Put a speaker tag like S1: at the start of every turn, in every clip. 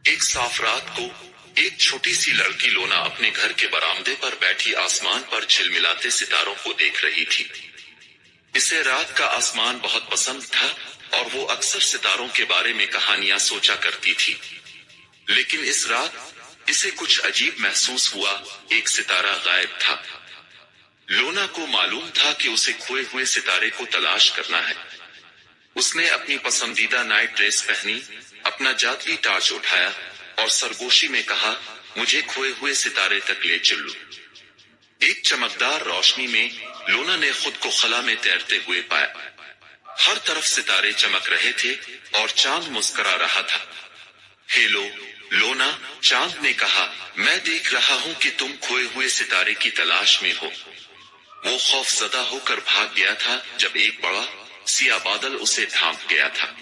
S1: ایک صاف رات کو ایک چھوٹی سی لڑکی لونا اپنے گھر کے برآمدے پر بیٹھی آسمان پر جھلملاتے ستاروں کو دیکھ رہی تھی۔ اسے رات کا آسمان بہت پسند تھا اور وہ اکثر ستاروں کے بارے میں کہانیاں سوچا کرتی تھی، لیکن اس رات اسے کچھ عجیب محسوس ہوا۔ ایک ستارہ غائب تھا۔ لونا کو معلوم تھا کہ اسے کھوئے ہوئے ستارے کو تلاش کرنا ہے۔ اس نے اپنی پسندیدہ نائٹ ڈریس پہنی، اپنا جادوئی ٹارچ اٹھایا اور سرگوشی میں کہا، مجھے کھوئے ہوئے ستارے تک لے چلو۔ ایک چمکدار روشنی میں لونا نے خود کو خلا میں تیرتے ہوئے پایا۔ ہر طرف ستارے چمک رہے تھے اور چاند مسکرا رہا تھا۔ ہیلو لونا، چاند نے کہا، میں دیکھ رہا ہوں کہ تم کھوئے ہوئے ستارے کی تلاش میں ہو۔ وہ خوف زدہ ہو کر بھاگ گیا تھا جب ایک بڑا سیاہ بادل اسے ڈھانپ گیا تھا۔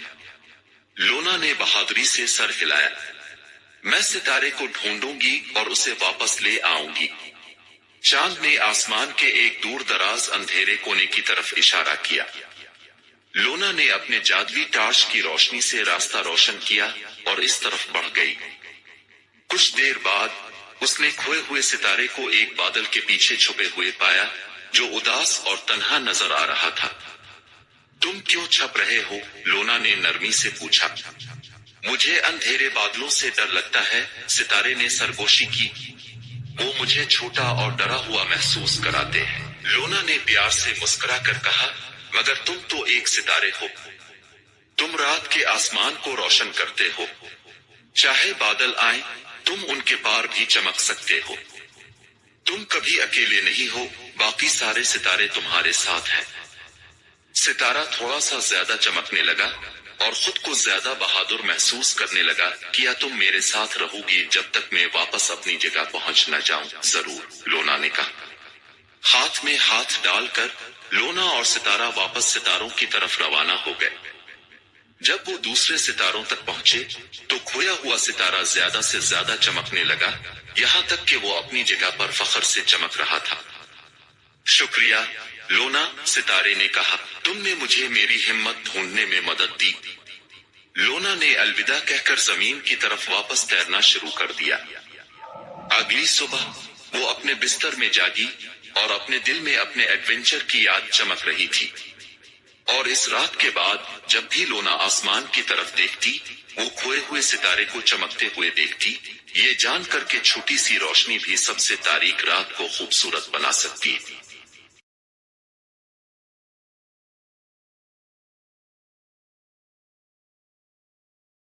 S1: لونا نے بہادری سے سر ہلایا، میں ستارے کو ڈھونڈوں گی اور اسے واپس لے آؤں گی۔ چاند نے آسمان کے ایک دور دراز اندھیرے کونے کی طرف اشارہ کیا۔ لونا نے اپنے جادوئی ٹارچ کی روشنی سے راستہ روشن کیا اور اس طرف بڑھ گئی۔ کچھ دیر بعد اس نے کھوئے ہوئے ستارے کو ایک بادل کے پیچھے چھپے ہوئے پایا جو اداس اور تنہا نظر آ رہا تھا۔ تم کیوں چھپ رہے ہو؟ لونا نے نرمی سے پوچھا۔ مجھے اندھیرے بادلوں سے ڈر لگتا ہے، ستارے نے سرگوشی کی۔ وہ مجھے چھوٹا اور ڈرا ہوا محسوس کراتے ہیں۔ لونا نے پیار سے مسکرا کر کہا، مگر تم تو ایک ستارے ہو۔ تم رات کے آسمان کو روشن کرتے ہو۔ چاہے بادل آئیں، تم ان کے پار بھی چمک سکتے ہو۔ تم کبھی اکیلے نہیں ہو، باقی سارے ستارے تمہارے ساتھ ہیں۔ ستارہ تھوڑا سا زیادہ چمکنے لگا اور خود کو زیادہ بہادر محسوس کرنے لگا۔ کیا تم میرے ساتھ رہو گی جب تک میں واپس اپنی جگہ پہنچ نہ جاؤں؟ ضرور، لونا نے کہا۔ ہاتھ میں ہاتھ ڈال کر لونا اور ستارہ واپس ستاروں کی طرف روانہ ہو گئے۔ جب وہ دوسرے ستاروں تک پہنچے تو کھویا ہوا ستارہ زیادہ سے زیادہ چمکنے لگا، یہاں تک کہ وہ اپنی جگہ پر فخر سے چمک رہا تھا۔ شکریہ لونا، ستارے نے کہا، تم نے مجھے میری ہمت ڈھونڈنے میں مدد دی۔ لونا نے الوداع کہہ کر زمین کی طرف واپس تیرنا شروع کر دیا۔ اگلی صبح وہ اپنے بستر میں جاگی اور اپنے دل میں اپنے ایڈونچر کی یاد چمک رہی تھی۔ اور اس رات کے بعد جب بھی لونا آسمان کی طرف دیکھتی، وہ کھوئے ہوئے ستارے کو چمکتے ہوئے دیکھتی، یہ جان کر کہ چھوٹی سی روشنی بھی سب سے تاریک رات کو خوبصورت بنا سکتی ہے۔